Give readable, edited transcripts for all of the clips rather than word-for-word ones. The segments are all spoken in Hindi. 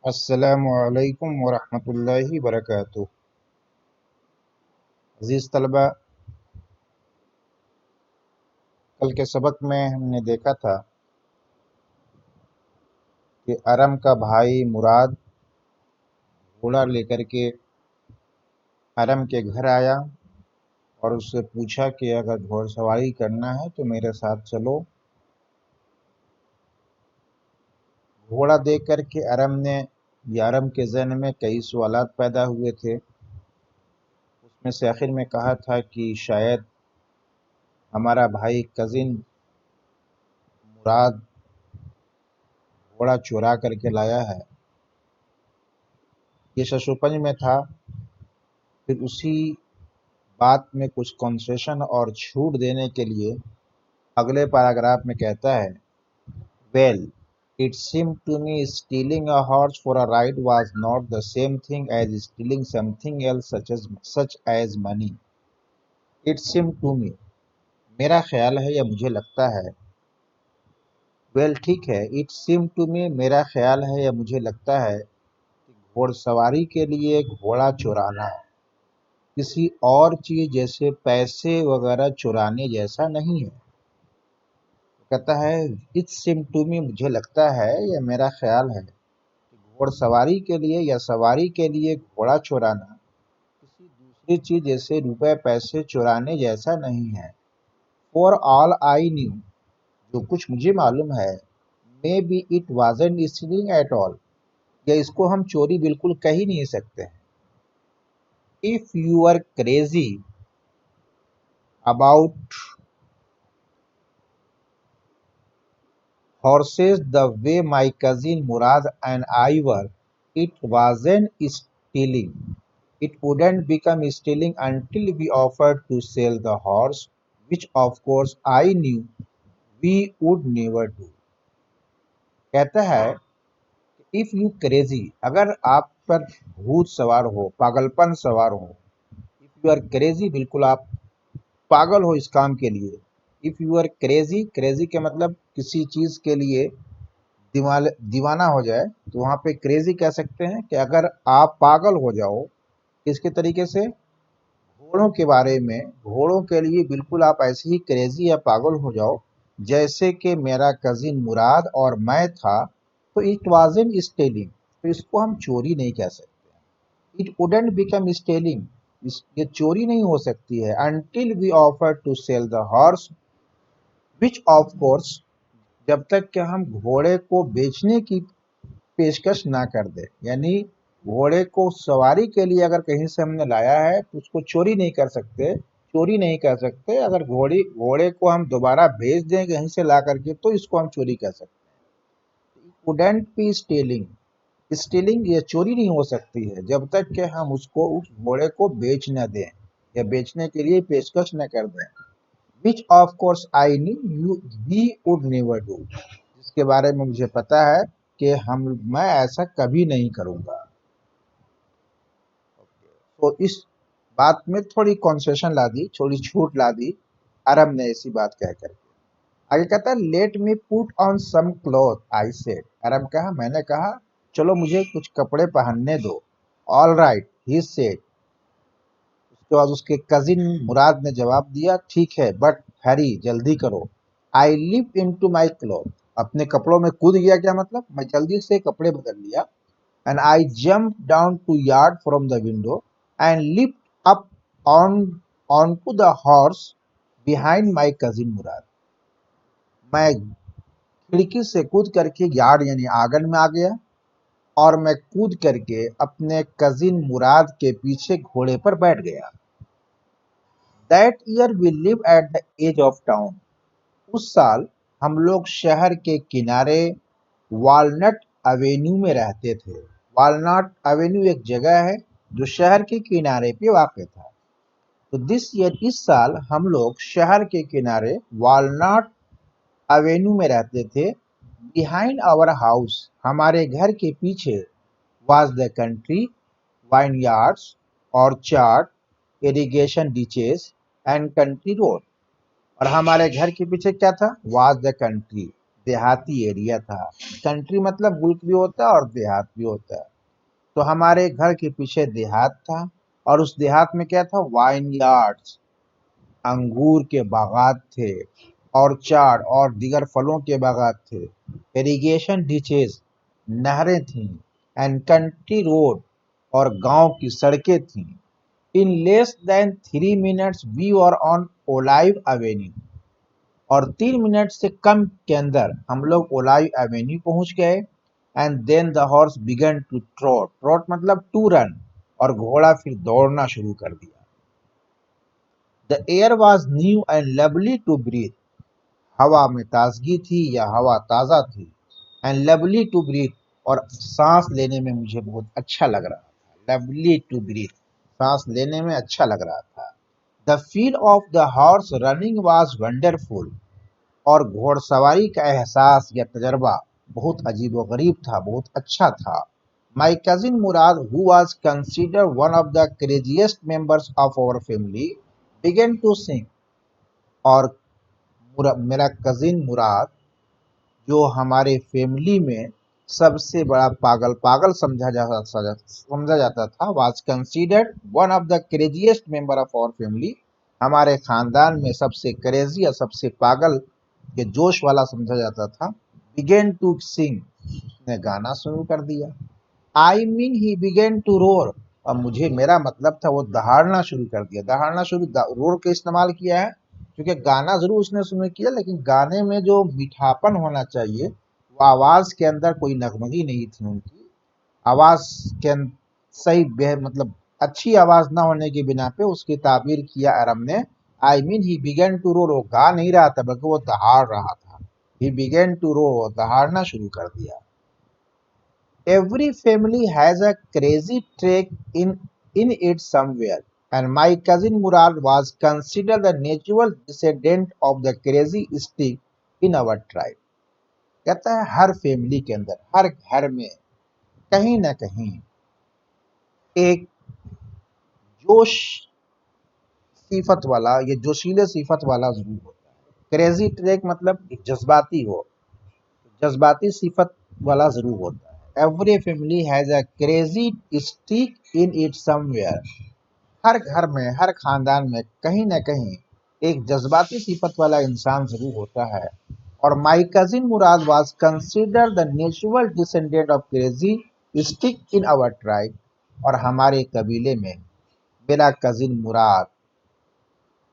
अस्सलामुअलैकुम वरहमतुल्लाहि वबरकातुहू। अज़ीज़ तलबा, कल के सबक में हमने देखा था कि अरम का भाई मुराद घोड़ा लेकर के अरम के घर आया और उससे पूछा कि अगर घोड़सवारी करना है तो मेरे साथ चलो। घोड़ा देख कर के अरम के ज़हन में कई सवालात पैदा हुए थे। उसमें से आखिर में कहा था कि शायद हमारा भाई कज़िन मुराद घोड़ा चुरा करके लाया है। ये शशोपंज में था। फिर उसी बात में कुछ कंसेशन और छूट देने के लिए अगले पैराग्राफ में कहता है, well it seemed to me stealing a horse for a ride was not the same thing as stealing something else such as money. It seemed to me, मेरा ख्याल है या मुझे लगता है। वेल ठीक है, इट सीम्ड टू मी, मेरा ख्याल है या मुझे लगता है कि घोड़सवारी के लिए घोड़ा चुराना किसी और चीज जैसे पैसे वगैरह चुराने जैसा नहीं है। कहता है इट सीम टू मी, मुझे लगता है या मेरा ख्याल है कि घोड़सवारी के लिए या सवारी के लिए घोड़ा चुराना किसी दूसरी चीज जैसे रुपए पैसे चुराने जैसा नहीं है। फॉर ऑल आई न्यू, जो कुछ मुझे मालूम है, maybe it wasn't stealing at all, या इसको हम चोरी बिल्कुल कह ही नहीं सकते। If you are crazy about horses the way my cousin Murad and I were, it wasn't stealing. It wouldn't become stealing until we offered to sell the horse, which of course I knew we would never do. कहता है इफ यू क्रेजी, अगर आप पर भूत सवार हो, पागलपन सवार हो। इफ यू आर क्रेजी, बिल्कुल आप पागल हो इस काम के लिए। If you are crazy, crazy के मतलब किसी चीज के लिए दीवाना हो जाए, तो वहां पे क्रेजी कह सकते हैं कि अगर आप पागल हो जाओ किसके तरीके से, घोड़ों के बारे में, घोड़ों के लिए बिल्कुल आप ऐसे ही क्रेजी या पागल हो जाओ जैसे कि मेरा कजिन मुराद और मैं था, तो इट वाजंट स्टेलिंग, तो इसको हम चोरी नहीं कह सकते। इट वुडंट बिकम स्टेलिंग, ये चोरी नहीं हो सकती है until we offer to sell the horse, which of course, जब तक कि हम घोड़े को बेचने की पेशकश ना कर दे। यानी घोड़े को सवारी के लिए अगर कहीं से हमने लाया है तो उसको चोरी नहीं कर सकते, चोरी नहीं कर सकते। अगर घोड़े को हम दोबारा भेज दें कहीं से ला करके तो इसको हम चोरी कर सकते हैं। वुडंट बी स्टीलिंग, स्टीलिंग ये चोरी नहीं हो सकती है जब तक कि हम उसको, उस घोड़े को बेच न दें या बेचने के लिए पेशकश न कर दें। Which of course I knew you we would never do, जिसके बारे में मुझे पता है कि मैं ऐसा कभी नहीं करूंगा। तो इस बात में थोड़ी कंसेशन ला दी, थोड़ी छूट ला दी अरब ने ऐसी बात कह कर। आगे कहता है let me put on some cloth, I said, अरब कहा, मैंने कहा चलो मुझे कुछ कपड़े पहनने दो। ऑल राइट ही सेड, उसके बाद उसके कजिन मुराद ने जवाब दिया, ठीक है बट हरी, जल्दी करो। I leap in to my cloth, अपने कपड़ों में कूद गया, क्या मतलब, मैं जल्दी से कपड़े बदल लिया। And I jump down to yard from the window and leap up on on to the horse behind my cousin Mourad, मैं खिड़की से कूद करके यार्ड यानी आंगन में आ गया और मैं कूद करके अपने कजिन मुराद के पीछे घोड़े पर बैठ गया। That year we live at the edge of town, उस साल हम लोग शहर के किनारे वॉलनट एवेन्यू में रहते थे। वॉलनट एवेन्यू एक जगह है जो शहर के किनारे पे वाक़ था। तो दिस ईयर, इस साल हम लोग शहर के किनारे वॉलनट एवेन्यू में रहते थे। बिहाइंड आवर हाउस, हमारे घर के पीछे, was the country, vineyards, orchard, irrigation ditches and country road, और हमारे घर के पीछे क्या था, वाज द कंट्री, देहाती एरिया था। कंट्री मतलब मुल्क भी होता है और देहात भी होता है। तो हमारे घर के पीछे देहात था और उस देहात में क्या था, वाइन यार्ड्स, अंगूर के बागात थे, ऑर्चार्ड और दीगर फलों के बागात थे, इरिगेशन डिचेस, नहरें थीं, एंड कंट्री रोड और गांव की सड़कें थीं। In less than 3 minutes we were on Olive Avenue, और 3 मिनट से कम के अंदर हम लोग ओलाइव एवेन्यू पहुंच गए। And then the horse began to trot, trot मतलब टू रन, और घोड़ा फिर दौड़ना शुरू कर दिया। The air was new and lovely to breathe, हवा में ताजगी थी या हवा ताज़ा थी। एंड लवली टू ब्रीथ, और सांस लेने में मुझे बहुत अच्छा लग रहा था। लवली टू ब्रीथ, सांस लेने में अच्छा लग रहा था। The feel of the horse running was wonderful, और घोड़सवारी का एहसास या तजर्बा बहुत अजीबोगरीब था, बहुत अच्छा था। My cousin Mourad, who was consider one of the craziest members of our family, began to sing, और मेरा कजिन मुराद, जो हमारे फैमिली में सबसे बड़ा पागल पागल समझा जाता था, was considered one of the craziest member of our family, हमारे खानदान में सबसे क्रेजी या सबसे पागल के जोश वाला समझा जाता था। बिगेन टू सिंग, ने गाना शुरू कर दिया। I mean he began to roar, और मुझे मेरा मतलब था वो दहाड़ना शुरू कर दिया। दहाड़ना शुरू, रोर का इस्तेमाल किया है क्योंकि गाना जरूर उसने शुरू किया, लेकिन गाने में जो मीठापन होना चाहिए वो आवाज के अंदर कोई नगमगी नहीं थी उनकी। आवाज के सही मतलब अच्छी आवाज ना होने की बिना पे उसकी ताबीर किया अरम ने। I mean he began to roar, वो गा नहीं रहा था बल्कि वो दहाड़ रहा था। ही बिगेन टू रोर, दहाड़ना शुरू कर दिया। Every family has a crazy trait in it somewhere, and my cousin Murad was considered the natural descendant of the crazy stick in our tribe. कहता है हर फैमिली के अंदर, हर घर में कहीं ना कहीं एक जोश सिफत वाला, ये जोशीले सिफत वाला जरूर होता है। क्रेजी ट्रैक मतलब जज्बाती हो, जज्बाती सिफत वाला जरूर होता है। Every family has a crazy streak in it somewhere, हर घर में, हर खानदान में कहीं ना कहीं एक जज्बाती सिफत वाला इंसान जरूर होता है। और my cousin Mourad was consider the natural descendant of crazy streak in our tribe, और हमारे कबीले में मेरा कजिन मुराद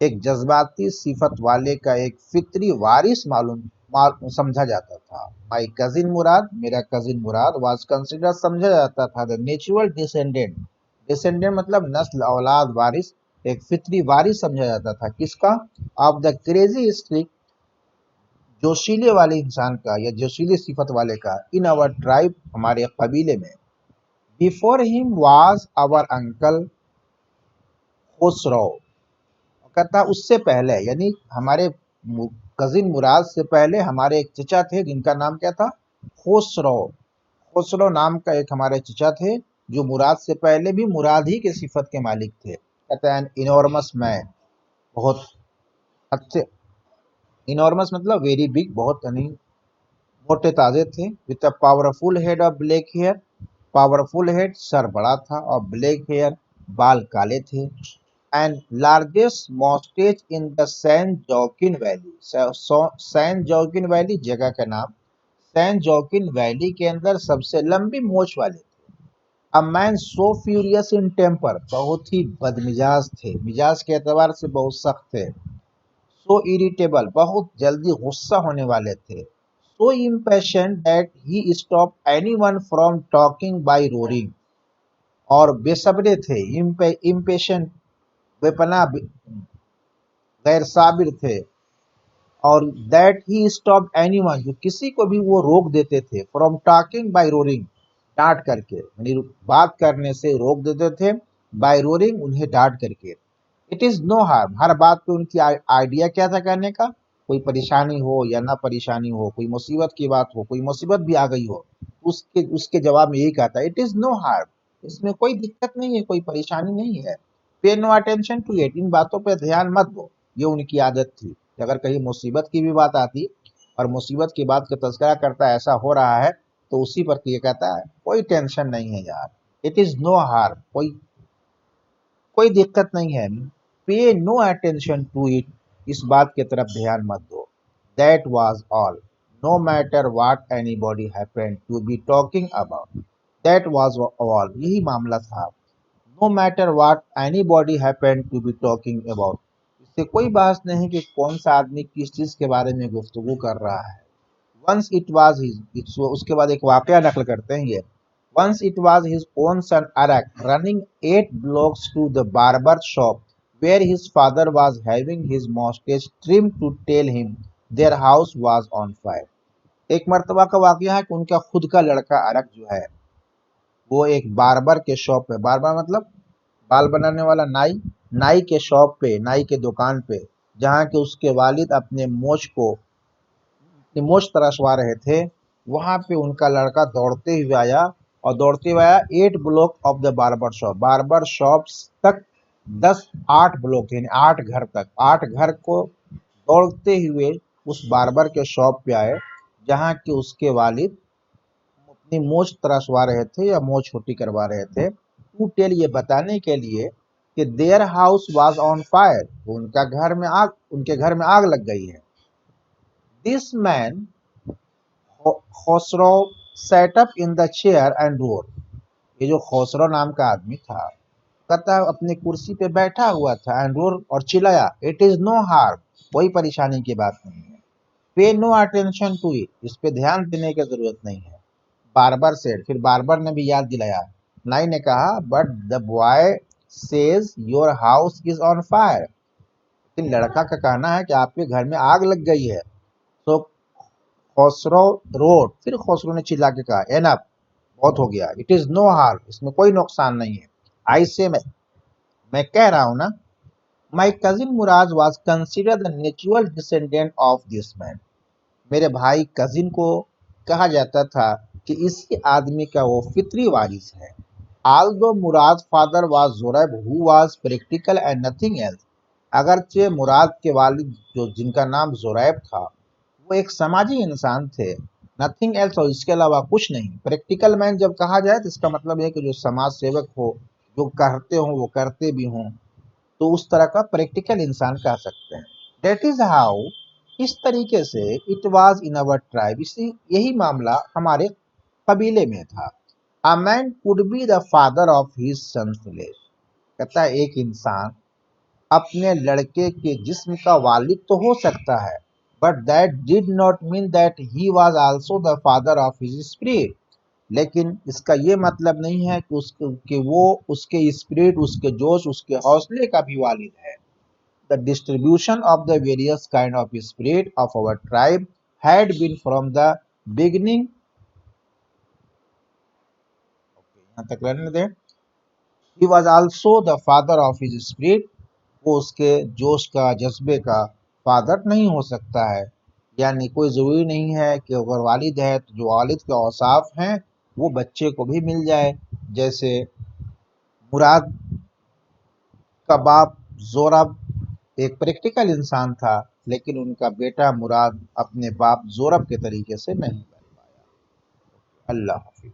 एक जज्बाती सिफत वाले का एक फितरी वारिस समझा जाता था। माई कजिन मुराद, मेरा कजिन मुराद, वाज कंसिडर समझा जाता था द नेचुरल डिसेंडेंट, डिसेंडेंट मतलब नस्ल, औलाद, वारिस, एक फितरी वारिस समझा जाता था किसका, ऑफ द क्रेजी स्ट्रिक, जोशीले वाले इंसान का या जोशीले सिफत वाले का, इन आवर ट्राइब, हमारे कबीले में। Before him was our uncle Khosrove, कहता उससे पहले, यानी हमारे कजिन मुराद से पहले हमारे एक चचा थे जिनका नाम क्या था, खुसरो। खुसरो नाम का एक हमारे चचा थे जो मुराद से पहले भी मुराद ही के सिफत के मालिक थे। कहता है इनॉर्मस मैन, बहुत अच्छे, इनॉर्मस मतलब वेरी बिग, बहुत यानी मोटे ताजे थे। With a powerful head of black hair, powerful head, सर बड़ा था, और ब्लैक हेयर, बाल काले थे। And largest moustache in the San Joaquin Valley, San Joaquin Valley जगह का नाम, सैन जोकिन वैली के अंदर सबसे लंबी मोछ वाले थे। A man so furious in temper, बहुत ही बदमिजाज थे, मिजाज के एतबार से बहुत सख्त थे। सो इरिटेबल, बहुत जल्दी गुस्सा होने वाले थे। So impatient that he stop anyone from talking by roaring, और बेसब्रे थे, इम्पेशेंट, बेपना, गैर साबिर थे। और दैट ही स्टॉप एनीवन, जो किसी को भी वो रोक देते थे, फ्रॉम टॉकिंग बाय रोरिंग, डांट करके, यानी बात करने से रोक देते थे, बाय रोरिंग, उन्हें डांट करके। इट इज नो हार्म, हर बात पे उनकी आइडिया क्या था कहने का, कोई परेशानी हो या ना परेशानी हो, कोई मुसीबत की बात हो, कोई मुसीबत भी आ गई हो, उसके उसके जवाब में यही कहा था, इट इज नो हार्म, इसमें कोई दिक्कत नहीं है, कोई परेशानी नहीं है। पे नो अटेंशन टू इट, इन बातों पर ध्यान मत दो। ये उनकी आदत थी। अगर कहीं मुसीबत की भी बात आती और मुसीबत की बात का तज़किरा करता है ऐसा हो रहा है तो उसी पर ये कहता है कोई टेंशन नहीं है यार, इट इज़ नो हार्म, कोई दिक्कत नहीं है, पे नो अटेंशन टू इट, इस बात की तरफ ध्यान मत दो। That was all, no matter what anybody happened to be talking about, that was all, यही मामला था। No matter what anybody happened to be talking about, इससे कोई बात नहीं कि कौन सा आदमी किस चीज के बारे में गुफ्तगू कर रहा है। वंस इट वाज हिज, उसके बाद एक वाकया नकल करते हैं ये। Once it was his own son Arak running 8 blocks to the barber shop where his father was having his mustache trimmed to tell him their house was on fire। एक मर्तबा का वाकया है कि उनका खुद का लड़का अरक जो है वो एक बार्बर के शॉप पे, बार्बर मतलब बाल बनाने वाला नाई, नाई के शॉप पे, नाई के दुकान पे, जहाँ के उसके वालिद अपने मोच तराशवा रहे थे, वहां पे उनका लड़का दौड़ते हुए आया, और दौड़ते हुए आया 8 block of the barber shop तक, 8 ब्लॉक यानी 8 घर तक, 8 घर को दौड़ते हुए उस बार्बर के शॉप पे आए जहाँ के उसके वालिद अपनी मोछ तराशवा रहे थे या मोछ छोटी करवा रहे थे, टू टेल, ये बताने के लिए कि their house was on fire, उनके घर में आग लग गई है। This man Khosrove sat up in the chair and roared, ये जो खोसरो नाम का आदमी था कहता है अपनी कुर्सी पे बैठा हुआ था, एंड रोड, और चिल्लाया, इट इज नो हार्म, कोई परेशानी की बात नहीं है, पे नो अटेंशन टू इट, इस पे ध्यान देने की जरूरत नहीं है। बार्बर सेड, फिर बार्बर ने भी याद दिलाया, नाई ने कहा, but the boy says your house is on fire, लेकिन लड़का का कहना है कि आपके घर में आग लग गई है। तो खसरो रोड, फिर खसरो ने चिल्ला के कहा, एनफ, बहुत हो गया, इट इज नो हार्म, इसमें कोई नुकसान नहीं है। आई से मैं कह रहा हूं ना। माई cousin Murad was consider the natural descendant of this man, मेरे भाई कजिन को कहा जाता था कि इसी आदमी का वो फितरी वारिस है। Although Mourad father was Zorab who was practical and nothing else, अगरचे मुराद के वालिद जो जिनका नाम जुरैब था वो एक समाजी इंसान थे, नथिंग एल्स, और इसके अलावा कुछ नहीं। प्रैक्टिकल मैन जब कहा जाए तो इसका मतलब है कि जो समाज सेवक हो, जो कहते हो वो करते भी हों, तो उस तरह का प्रैक्टिकल इंसान कह सकते हैं। दैट इज हाउ, इस तरीके से, it was in our tribe, इसी यही मामला हमारे कबीले में था। A man could be the father of his son's flesh, कहता है एक इंसान अपने लड़के के जिस्म का वालिद तो हो सकता है, but that did not mean that he was also the father of his spirit, लेकिन इसका ये मतलब नहीं है कि वो उसके स्पिरिट, उसके जोश, उसके हौसले का भी वालिद है। The distribution of the various kind of spirit of our tribe had been from the beginning, यहाँ तक रहने दें, he was also the father of his spirit, वो उसके जोश का, जज्बे का फादर नहीं हो सकता है। यानी कोई ज़रूरी नहीं है कि अगर वालिद है तो जो वालिद के औसाफ हैं वो बच्चे को भी मिल जाए। जैसे मुराद का बाप जोरब एक प्रैक्टिकल इंसान था, लेकिन उनका बेटा मुराद अपने बाप जोरब के तरीके से नहीं बन पाया। अल्लाह हाफिज।